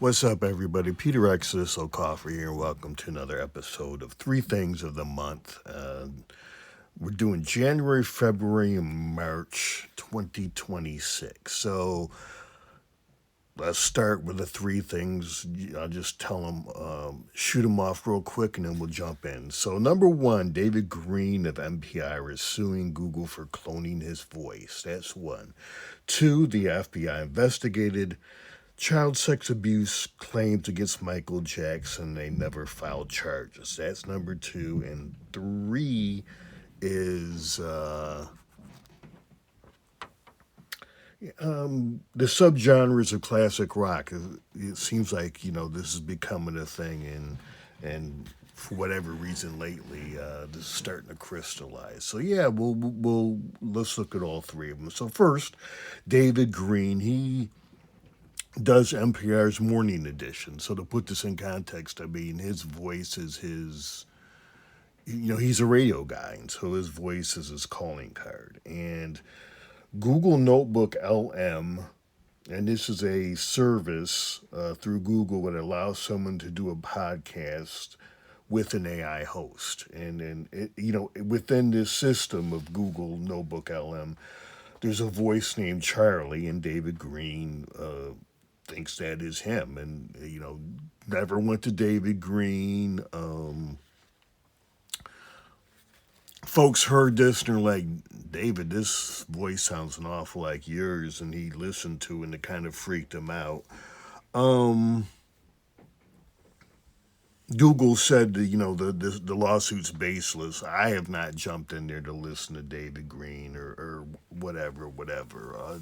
What's up, everybody? Peter Exodus O'Coffrey here, and welcome to another episode of Three Things of the Month. We're doing January, February, and March 2026. So let's start with the three things. I'll just tell them, shoot them off real quick, and then we'll jump in. So, number one, David Green of NPR is suing Google for cloning his voice. That's one. Two, the FBI investigated child sex abuse claims against Michael Jackson. They never filed charges. That's number two. And three is the subgenres of classic rock. It seems like this is becoming a thing, and for whatever reason lately, this is starting to crystallize. So yeah, we'll let's look at all three of them. So first, David Green. He does NPR's morning edition. So to put this in context, I mean, his voice is he's a radio guy, and so his voice is his calling card. And Google Notebook LM, and this is a service through Google that allows someone to do a podcast with an AI host. And then, within this system of Google Notebook LM, there's a voice named Charlie, and David Green thinks that is him. And, never went to David Green. Folks heard this and they're like, David, this voice sounds an awful like yours. And he listened to it and it kind of freaked him out. Google said that, the lawsuit's baseless. I have not jumped in there to listen to David Green or whatever.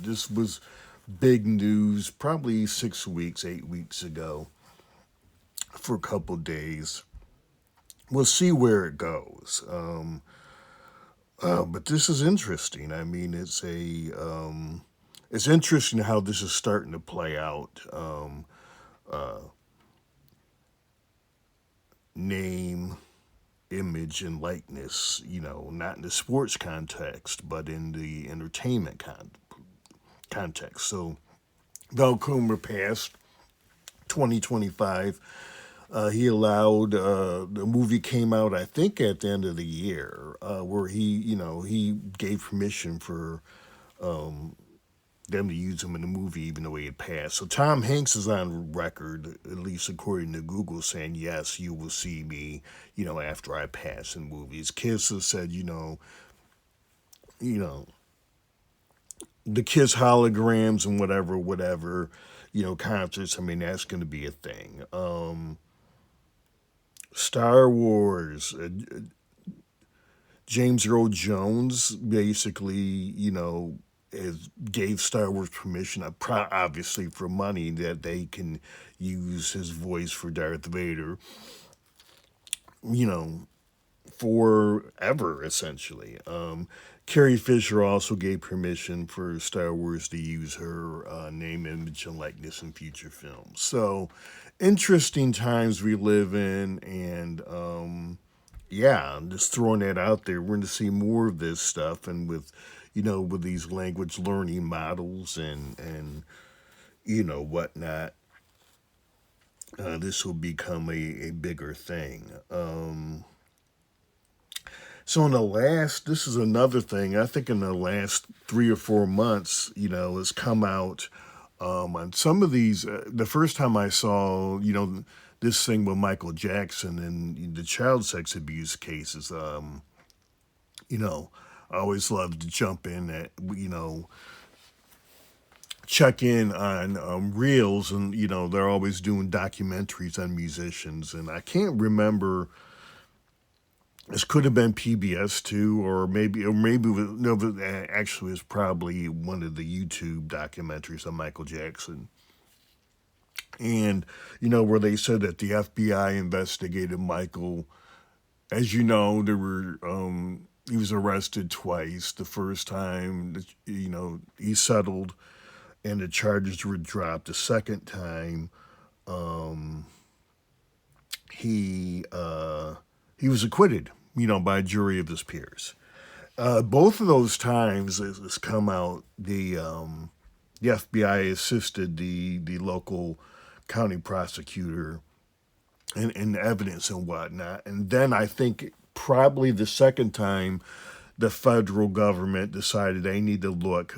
This was big news probably 6 weeks, 8 weeks ago for a couple days. We'll see where it goes. But this is interesting. I mean, it's interesting how this is starting to play out. Name, image, and likeness, not in the sports context, but in the entertainment context. So, Val Kilmer passed 2025. He allowed the movie came out, I think, at the end of the year, where he gave permission for them to use him in the movie, even though he had passed. So Tom Hanks is on record, at least according to Google, saying, yes, you will see me, after I pass in movies. Kiss has said, the Kiss holograms and whatever, concerts. I mean, that's going to be a thing. Star Wars, James Earl Jones basically, gave Star Wars permission, obviously for money, that they can use his voice for Darth Vader, forever, essentially. Carrie Fisher also gave permission for Star Wars to use her name, image, and likeness in future films. So, interesting times we live in, and yeah, I'm just throwing that out there. We're going to see more of this stuff, and with these language learning models and whatnot, this will become a bigger thing. So this is another thing. I think in the last 3 or 4 months, has come out on some of these. The first time I saw, this thing with Michael Jackson and the child sex abuse cases, I always love to jump in at, check in on reels, and, they're always doing documentaries on musicians. And I can't remember. This could have been PBS too, or maybe no. But actually, it's probably one of the YouTube documentaries on Michael Jackson, and where they said that the FBI investigated Michael. As you know, there were he was arrested twice. The first time, he settled, and the charges were dropped. The second time, he was acquitted, by a jury of his peers. Both of those times, it's come out, the FBI assisted the local county prosecutor and evidence and whatnot. And then I think probably the second time the federal government decided they need to look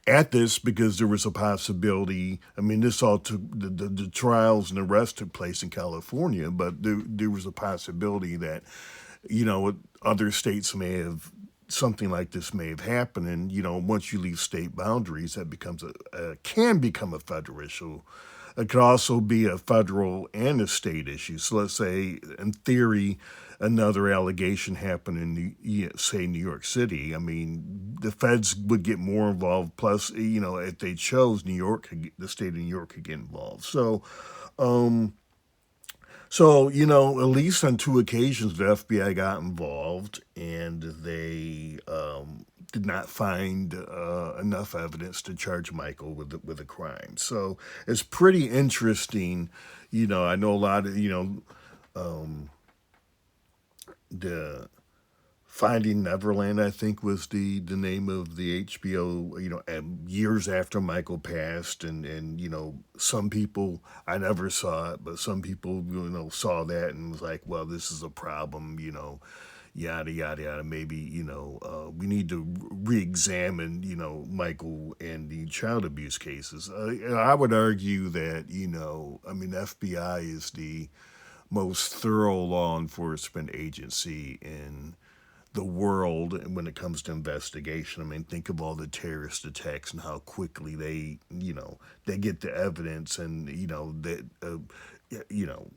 at this because there was a possibility. I mean, this all took the trials and the rest took place in California, but there was a possibility that other states may have something like this may have happened, and once you leave state boundaries, that becomes a can become a federal issue. It could also be a federal and a state issue. So let's say, in theory, another allegation happened in, say, New York City. I mean, the feds would get more involved. Plus, if they chose, the state of New York could get involved. So, at least on two occasions, the FBI got involved, and they did not find enough evidence to charge Michael with a crime. So it's pretty interesting. I know a lot of the Finding Neverland, I think, was the name of the HBO, and years after Michael passed. And some people, I never saw it, but some people, saw that and was like, well, this is a problem, yada, yada, yada. Maybe, we need to re examine, Michael and the child abuse cases. I would argue that, FBI is the most thorough law enforcement agency in the world when it comes to investigation. I mean, think of all the terrorist attacks and how quickly they get the evidence, and that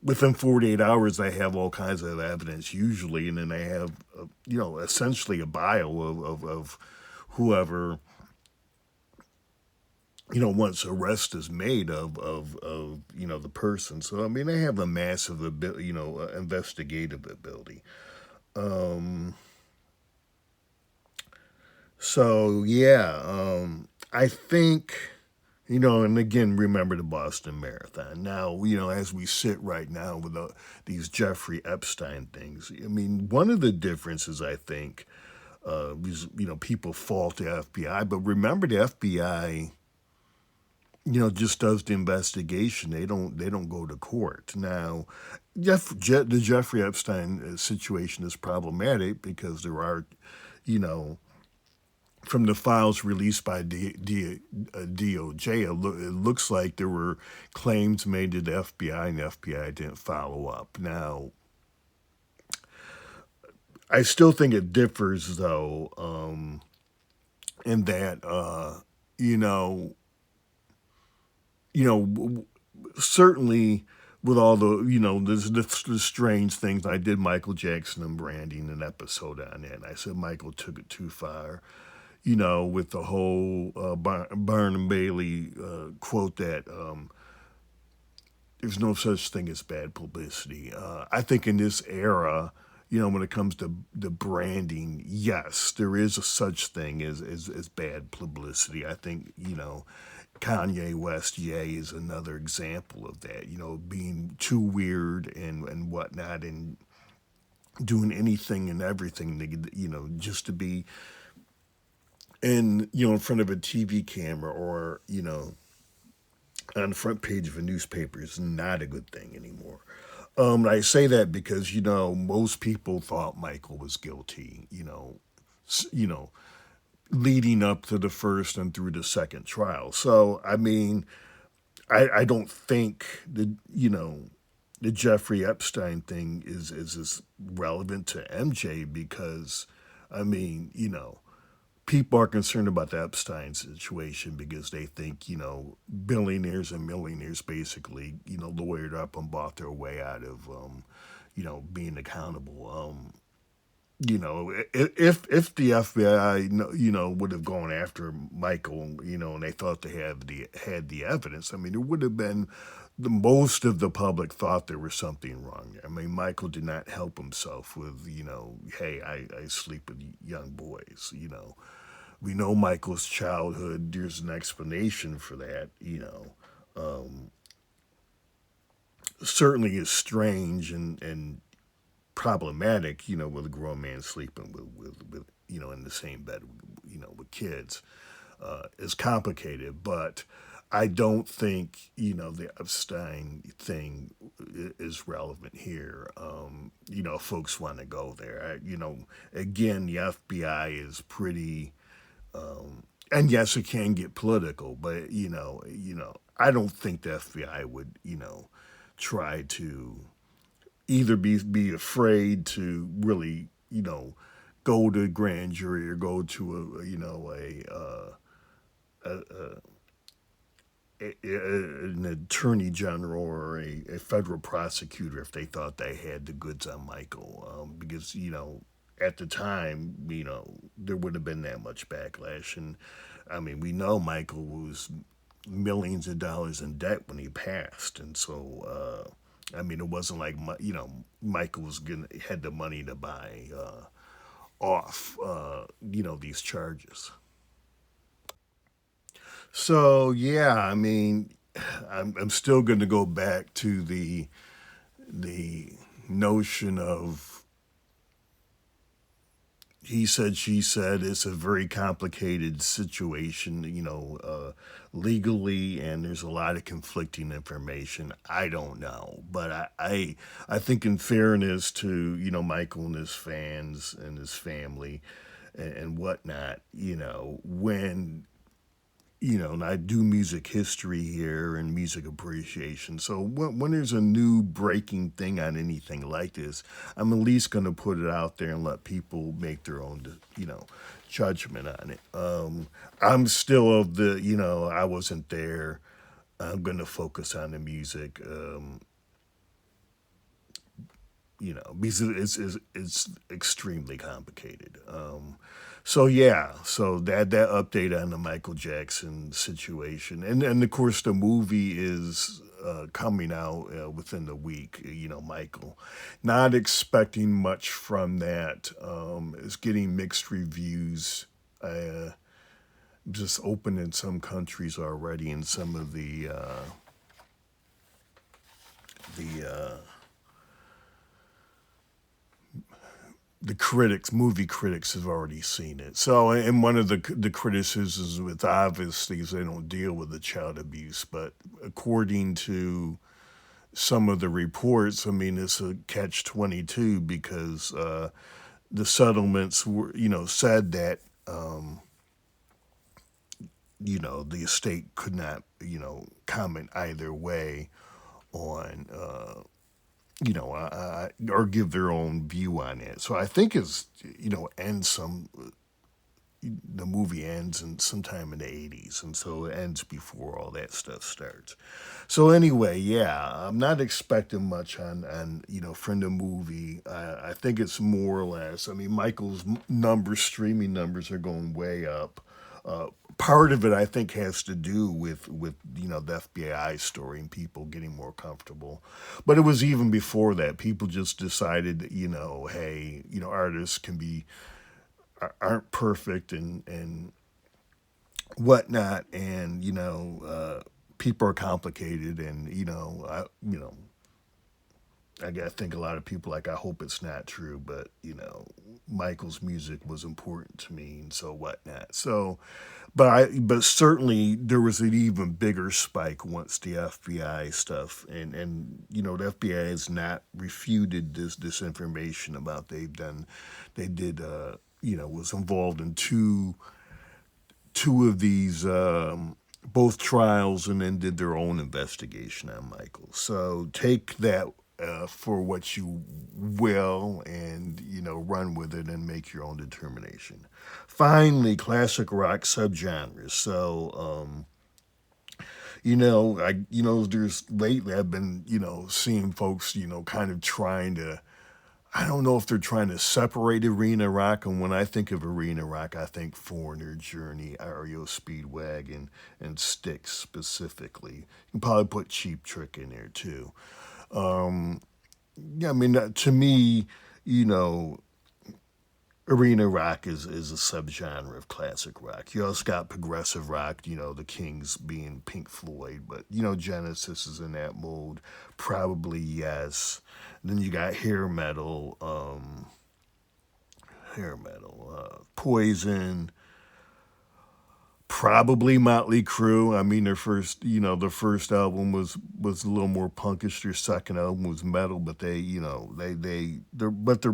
within 48 hours they have all kinds of evidence usually, and then they have essentially a bio of whoever once arrest is made of the person. So I mean, they have a massive investigative ability. Um, So yeah, I think and again, remember the Boston Marathon. Now, as we sit right now with these Jeffrey Epstein things, I mean, one of the differences I think is people fault the FBI, but remember the FBI. Just does the investigation. They don't go to court. Now, the Jeffrey Epstein situation is problematic because there are, you know, from the files released by DOJ, it looks like there were claims made to the FBI, and the FBI didn't follow up. Now, I still think it differs, though, in that, you know, certainly with all the strange things. I did Michael Jackson and branding an episode on that, and I said Michael took it too far. With the whole Barnum Bailey quote that there's no such thing as bad publicity. I think in this era, when it comes to the branding, yes, there is a such thing as bad publicity. I think, Kanye West, Ye is another example of that, being too weird and whatnot, and doing anything and everything to, just to be in front of a TV camera or, on the front page of a newspaper is not a good thing anymore. And I say that because most people thought Michael was guilty. You know, leading up to the first and through the second trial. So I mean, I don't think the Jeffrey Epstein thing is as relevant to MJ because I mean people are concerned about the Epstein situation because they think, billionaires and millionaires basically, lawyered up and bought their way out of, being accountable. If the FBI, would have gone after Michael, and they thought they had the evidence, I mean, it would have been the most of the public thought there was something wrong. I mean, Michael did not help himself with, hey, I sleep with young boys. We know Michael's childhood. There's an explanation for that. Certainly is strange and problematic. With a grown man sleeping with in the same bed, with kids. Is complicated, but I don't think the Epstein thing is relevant here. Folks want to go there. Again, the FBI is pretty, and yes, it can get political, but I don't think the FBI would try to either be afraid to really go to a grand jury or go to an attorney general or a federal prosecutor if they thought they had the goods on Michael, because at the time there would have been that much backlash, and I mean we know Michael was millions of dollars in debt when he passed, and so I mean it wasn't like Michael was gonna had the money to buy off these charges. So yeah, I mean, I'm still going to go back to the notion of he said she said. It's a very complicated situation, legally, and there's a lot of conflicting information. I don't know, but I think in fairness to Michael and his fans and his family and whatnot, when and I do music history here and music appreciation. So when there's a new breaking thing on anything like this, I'm at least going to put it out there and let people make their own, judgment on it. I'm still of the, I wasn't there. I'm going to focus on the music. Because it's extremely complicated. So yeah, so that update on the Michael Jackson situation, and of course the movie is coming out within the week. Michael, not expecting much from that. It's getting mixed reviews. Just open in some countries already, and some of the critics, movie critics, have already seen it. So, and one of the criticisms with obviously is they don't deal with the child abuse, but according to some of the reports, I mean, it's a catch-22 because the settlements were, said that the estate could not, comment either way on or give their own view on it. So I think it's ends some the movie ends in sometime in the 80s, and so it ends before all that stuff starts. So anyway, yeah, I'm not expecting much on from the movie. I think it's more or less. I mean, Michael's numbers, streaming numbers, are going way up. Part of it, I think, has to do with the FBI story and people getting more comfortable. But it was even before that. People just decided that hey, artists aren't perfect and whatnot, and people are complicated, and I think a lot of people like, I hope it's not true, but Michael's music was important to me, and so whatnot. So, but certainly there was an even bigger spike once the FBI stuff, and the FBI has not refuted this information about they did was involved in two of these both trials, and then did their own investigation on Michael. So take that for what you will, and run with it and make your own determination. Finally, classic rock subgenres. So there's lately I've been seeing folks kind of trying to, I don't know if they're trying to separate arena rock, and when I think of arena rock, I think Foreigner, Journey, REO Speedwagon, and Styx specifically. You can probably put Cheap Trick in there too. Yeah, I mean, to me, you know, arena rock is a subgenre of classic rock. You also got progressive rock, the Kings being Pink Floyd, but Genesis is in that mode. Probably yes. Then you got hair metal, Poison, Probably Motley Crue. I mean, their first album was a little more punkish. Their second album was metal, but they're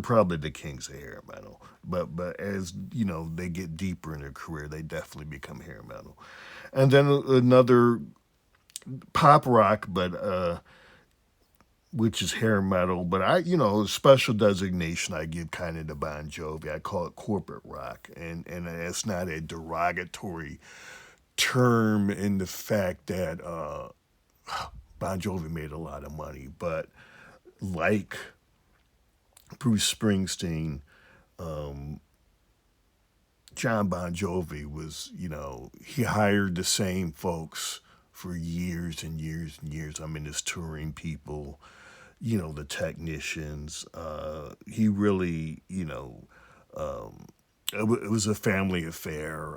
probably the kings of hair metal. But as they get deeper in their career, they definitely become hair metal. And then another pop rock, but which is hair metal. But special designation I give kind of to Bon Jovi. I call it corporate rock, and it's not a derogatory term in the fact that Bon Jovi made a lot of money, but like Bruce Springsteen, John Bon Jovi was, he hired the same folks for years and years and years. I mean, his touring people, the technicians. He really, it was a family affair.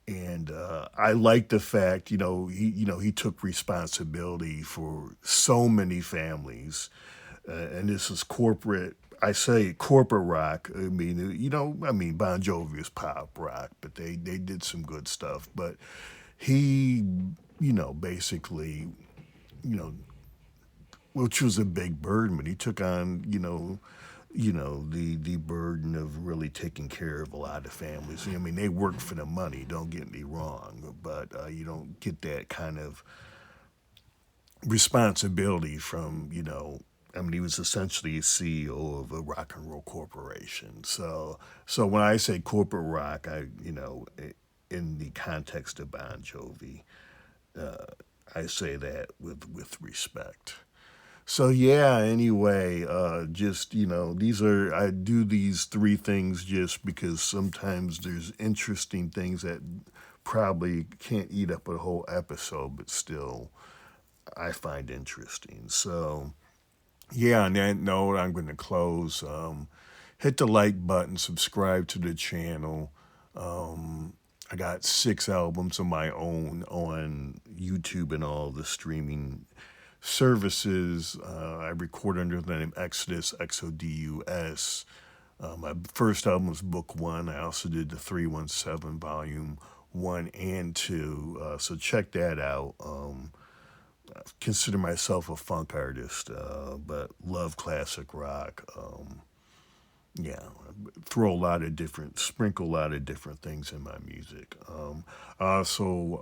And I like the fact, he took responsibility for so many families, and this is corporate. I say corporate rock. I mean, Bon Jovi is pop rock, but they did some good stuff. But he, basically, you know, which was a big burden, but he took on, the burden of really taking care of a lot of families. I mean, they work for the money. Don't get me wrong, but you don't get that kind of responsibility from I mean, he was essentially a CEO of a rock and roll corporation. So when I say corporate rock, in the context of Bon Jovi, I say that with respect. So yeah, anyway, just these are I do these three things just because sometimes there's interesting things that probably can't eat up a whole episode, but still I find interesting. So yeah, on that note, I'm going to close. Hit the like button, subscribe to the channel. I got 6 albums of my own on YouTube and all the streaming services. I record under the name Exodus, Xodus. My first album was Book One. I also did the 317 Volume 1 and 2. So check that out. Consider myself a funk artist, but love classic rock. Yeah, sprinkle a lot of different things in my music. I also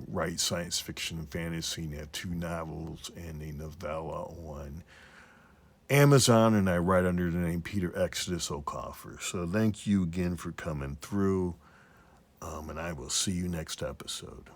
write science fiction and fantasy, and have 2 novels and a novella on Amazon, and I write under the name Peter Exodus O'Coffer. So thank you again for coming through, and I will see you next episode.